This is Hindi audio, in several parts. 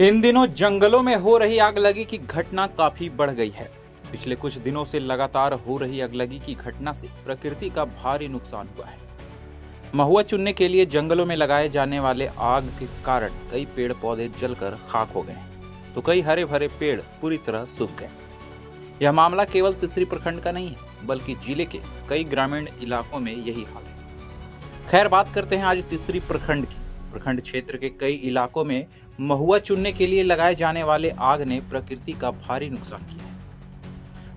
इन दिनों जंगलों में हो रही आगलगी की घटना काफी बढ़ गई है। पिछले कुछ दिनों से लगातार हो रही आगलगी की घटना से प्रकृति का भारी नुकसान हुआ है। महुआ चुनने के लिए जंगलों में लगाए जाने वाले आग के कारण कई पेड़ पौधे जलकर खाक हो गए, तो कई हरे भरे पेड़ पूरी तरह सूख गए। यह मामला केवल तिसरी प्रखंड का नहीं है, बल्कि जिले के कई ग्रामीण इलाकों में यही हाल है। खैर, बात करते हैं आज तिसरी प्रखंड की। प्रखंड क्षेत्र के कई इलाकों में महुआ चुनने के लिए लगाए जाने वाले आग ने प्रकृति का भारी नुकसान किया है।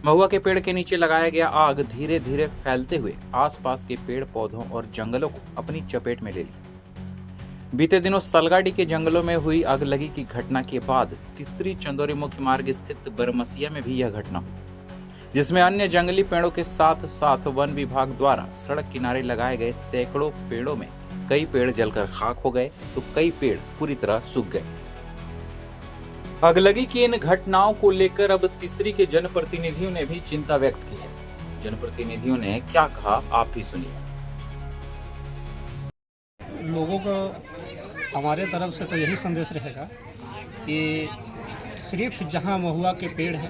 महुआ के पेड़ के नीचे लगाया गया आग धीरे धीरे फैलते हुए आसपास के पेड़ पौधों और जंगलों को अपनी चपेट में ले ली। बीते दिनों सलगाड़ी के जंगलों में हुई आगलगी की घटना के बाद तिसरी चंदौरी मुख्य मार्ग स्थित बरमसिया में भी यह घटना हुई, जिसमें अन्य जंगली पेड़ों के साथ साथ वन विभाग द्वारा सड़क किनारे लगाए गए सैकड़ों पेड़ों में कई पेड़ जलकर खाक हो गए, तो कई पेड़ पूरी तरह सूख गए। आगलगी की इन घटनाओं को लेकर अब तिसरी के जनप्रतिनिधियों ने भी चिंता व्यक्त की है। जनप्रतिनिधियों ने क्या कहा, आप भी सुनिए। लोगों को हमारे तरफ से तो यही संदेश रहेगा कि सिर्फ जहां महुआ के पेड़ है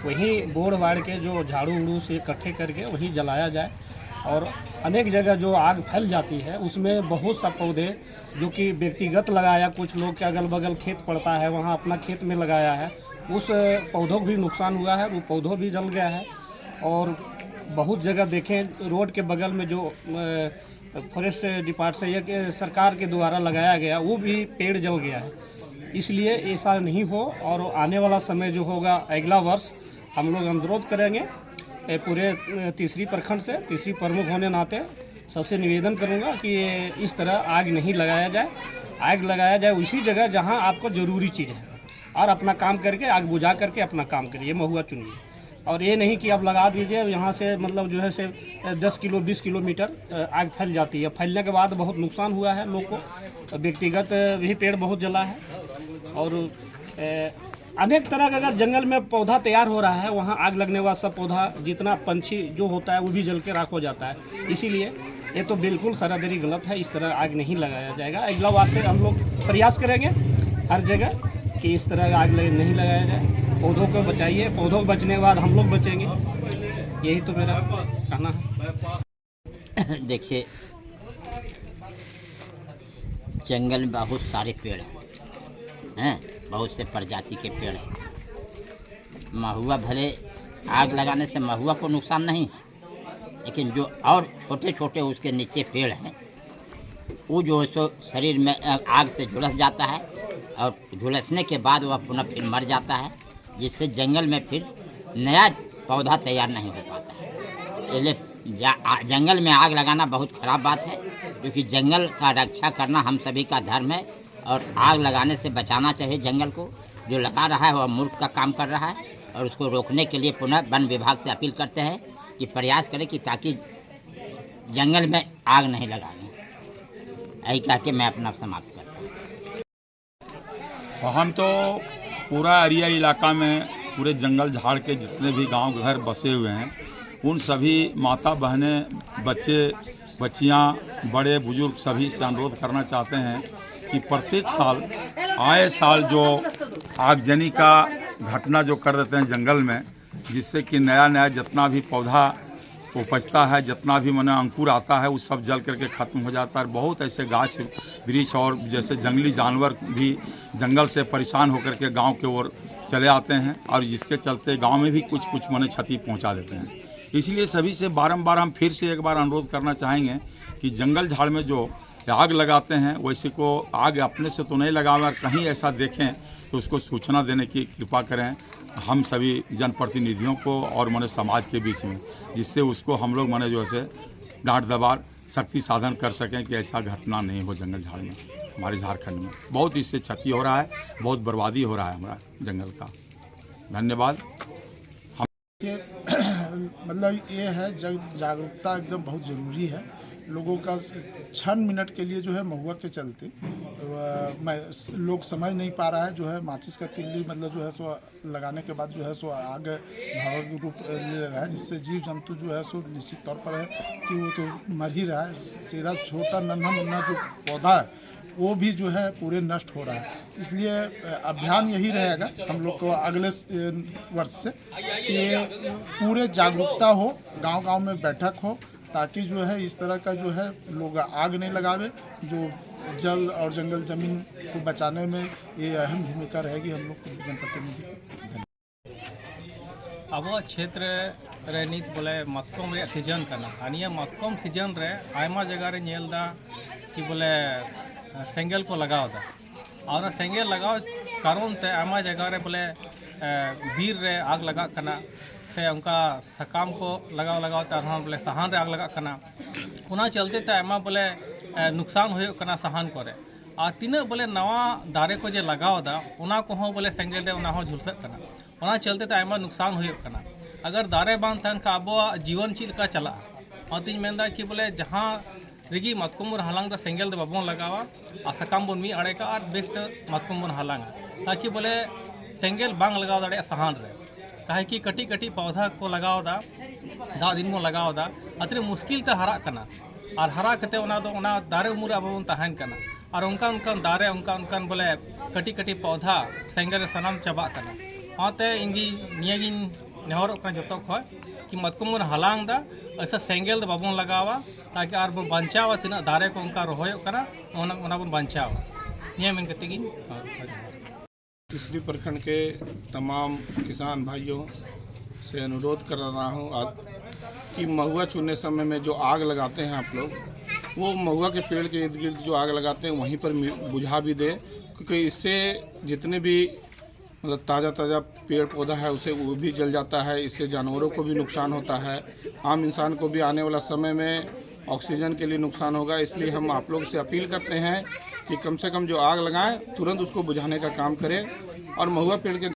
वहीं बोड़ वाड़ के जो झाड़ू उड़ू से इकट्ठे करके वहीं जलाया जाए। और अनेक जगह जो आग फैल जाती है उसमें बहुत सा पौधे जो कि व्यक्तिगत लगाया, कुछ लोग के अगल बगल खेत पड़ता है वहाँ अपना खेत में लगाया है, उस पौधों को भी नुकसान हुआ है, वो पौधों भी जल गया है। और बहुत जगह देखें रोड के बगल में जो फॉरेस्ट डिपार्ट से या सरकार के द्वारा लगाया गया वो भी पेड़ जल गया है। इसलिए ऐसा नहीं हो और आने वाला समय जो होगा अगला वर्ष हम लोग अनुरोध करेंगे पूरे तिसरी प्रखंड से, तिसरी प्रमुख होने नाते सबसे निवेदन करूंगा कि इस तरह आग नहीं लगाया जाए। आग लगाया जाए उसी जगह जहां आपको ज़रूरी चीज़ है और अपना काम करके आग बुझा करके अपना काम करिए, महुआ चुनिए। और ये नहीं कि आप लगा दीजिए यहाँ से मतलब जो है से 10 किलो 20 किलोमीटर आग फैल जाती है। फैलने के बाद बहुत नुकसान हुआ है लोग को, व्यक्तिगत भी पेड़ बहुत जला है। और अनेक तरह का अगर जंगल में पौधा तैयार हो रहा है वहाँ आग लगने वाला सब पौधा जितना पंछी जो होता है वो भी जल के राख हो जाता है। इसीलिए ये तो बिल्कुल सरासरी गलत है, इस तरह आग नहीं लगाया जाएगा। अगला बार से हम लोग प्रयास करेंगे हर जगह कि इस तरह आग नहीं लगाया जाए। पौधों को बचाइए, पौधों को बचने के बाद हम लोग बचेंगे, यही तो मेरा कहना है। देखिए, जंगल में बहुत सारे पेड़ हैं, बहुत से प्रजाति के पेड़ हैं। महुआ भले आग लगाने से महुआ को नुकसान नहीं, लेकिन जो और छोटे छोटे उसके नीचे पेड़ हैं वो जो सो शरीर में आग से झुलस जाता है और झुलसने के बाद वह पुनः फिर मर जाता है, जिससे जंगल में फिर नया पौधा तैयार नहीं हो पाता है। इसलिए जंगल में आग लगाना बहुत ख़राब बात है, क्योंकि जंगल का रक्षा करना हम सभी का धर्म है और आग लगाने से बचाना चाहिए। जंगल को जो लगा रहा है वह मूर्ख का काम कर रहा है और उसको रोकने के लिए पुनः वन विभाग से अपील करते हैं कि प्रयास करें कि ताकि जंगल में आग नहीं लगाएं। यही कह के मैं अपना समाप्त करता हूँ। हम तो पूरा एरिया इलाका में पूरे जंगल झाड़ के जितने भी गांव घर बसे हुए हैं उन सभी माता बहनें, बच्चे बच्चियां, बड़े बुजुर्ग सभी से अनुरोध करना चाहते हैं कि प्रत्येक साल आए साल जो आगजनी का घटना जो कर देते हैं जंगल में, जिससे कि नया नया जितना भी पौधा उपजता है, जितना भी माने अंकुर आता है वो सब जल करके ख़त्म हो जाता है। बहुत ऐसे गाछ वृक्ष और जैसे जंगली जानवर भी जंगल से परेशान होकर के गांव के ओर चले आते हैं और जिसके चलते गांव में भी कुछ कुछ माने क्षति पहुंचा देते हैं। इसलिए सभी से बारंबार हम फिर से एक बार अनुरोध करना चाहेंगे कि जंगल झाड़ में जो आग लगाते हैं वैसे को आग अपने से तो नहीं लगाएं, और कहीं ऐसा देखें तो उसको सूचना देने की कृपा करें हम सभी जनप्रतिनिधियों को और माने समाज के बीच में, जिससे उसको हम लोग माने जो है डांट दबार शक्ति साधन कर सकें कि ऐसा घटना नहीं हो जंगल झाड़ में। हमारे झारखंड में बहुत इससे क्षति हो रहा है, बहुत बर्बादी हो रहा है हमारा जंगल का। धन्यवाद। मतलब ये है जागरूकता एकदम बहुत ज़रूरी है। लोगों का 6 मिनट के लिए जो है महुआ के चलते लोग समझ नहीं पा रहा है, जो है माचिस का तिल्ली मतलब जो है सो लगाने के बाद जो है सो आग भावक रूप ले रहा है, जिससे जीव जंतु जो है सो निश्चित तौर पर है कि वो तो मर ही रहा है। सीधा छोटा नन्हा मुन्ना जो पौधा है वो भी जो है पूरे नष्ट हो रहा है। इसलिए अभियान यही रहेगा हम लोग को अगले वर्ष से कि पूरे जागरूकता हो, गांव-गांव में बैठक हो, ताकि जो है इस तरह का जो है लोग आग नहीं लगावे। जो जल और जंगल जमीन को बचाने में ये अहम भूमिका रहेगी हम लोग जनप्रतिनिधि की। अब क्षेत्र रे नित बोले मतकम रे सीजन करना आनिया मतकम सीजन रे आयमा जगह रे नेलदा कि बोले सेंगल को लगाव दा और सेंगल लगाव कारण ते आयमा जगह रे बोले बीर रे आग लगा कना से उनका सकाम को लगाव ते हम बोले सहान रे आग लगा कना उना चलते ते आयमा बोले नुकसान होय कना सहान करे और तीना बोले नवा दारे को जे लगाव दा उना को हो बोले सेंगल रे उना हो झुलसक कना उना चलते तो आयमा नुकसान होय कना। अगर दारे बांध तहन का अब जीवन चीज का चला और तीन मेंदा कि बोले जहाँ रिगी मतकुम हलांग दा सेंगल दे बाबों लगावा और सकाम बन मी अड़े का और बेस्ट मतकुम बन हलांग ताकि बोले सेंगल बांग लगाव दाड़े सहान रे काहे कि कटी कटी पौधा को लगाव दा दिन को लगाव दा अतरे मुश्किल ते हरा कना और हरा कते उना दारे उमुर अब बन तहन कना और उनका दारे उनका बोले कटी कटी पौधा सेंगल सनाम चबा कना ᱚᱱᱟᱛᱮ ᱤᱧᱜᱤ ᱱᱤᱭᱟᱹᱜᱤᱧ ᱱᱮᱦᱚᱨᱚᱜ ᱠᱟᱱᱟ ᱡᱚᱛᱚ ᱠᱷᱚᱡ कि मतकुम बन हलांग दा ऐसा सेंगल दो बाबों लगावा ताकि आर बन बचावा तीना दारे को उनका रोहयो करा ओना बन बचावा नियम इन कतेगी। तीसरी प्रखंड के तमाम किसान भाइयों से अनुरोध कर रहा हूँ कि महुआ चुनने समय में जो आग लगाते हैं आप लोग वो महुआ के पेड़ के इर्द गिर्द जो आग लगाते हैं वहीं पर बुझा भी दें, क्योंकि इससे जितने भी मतलब ताज़ा पेड़ पौधा है उसे वो भी जल जाता है। इससे जानवरों को भी नुकसान होता है, आम इंसान को भी आने वाला समय में ऑक्सीजन के लिए नुकसान होगा। इसलिए हम आप लोग से अपील करते हैं कि कम से कम जो आग लगाएं तुरंत उसको बुझाने का काम करें और महुआ पेड़ के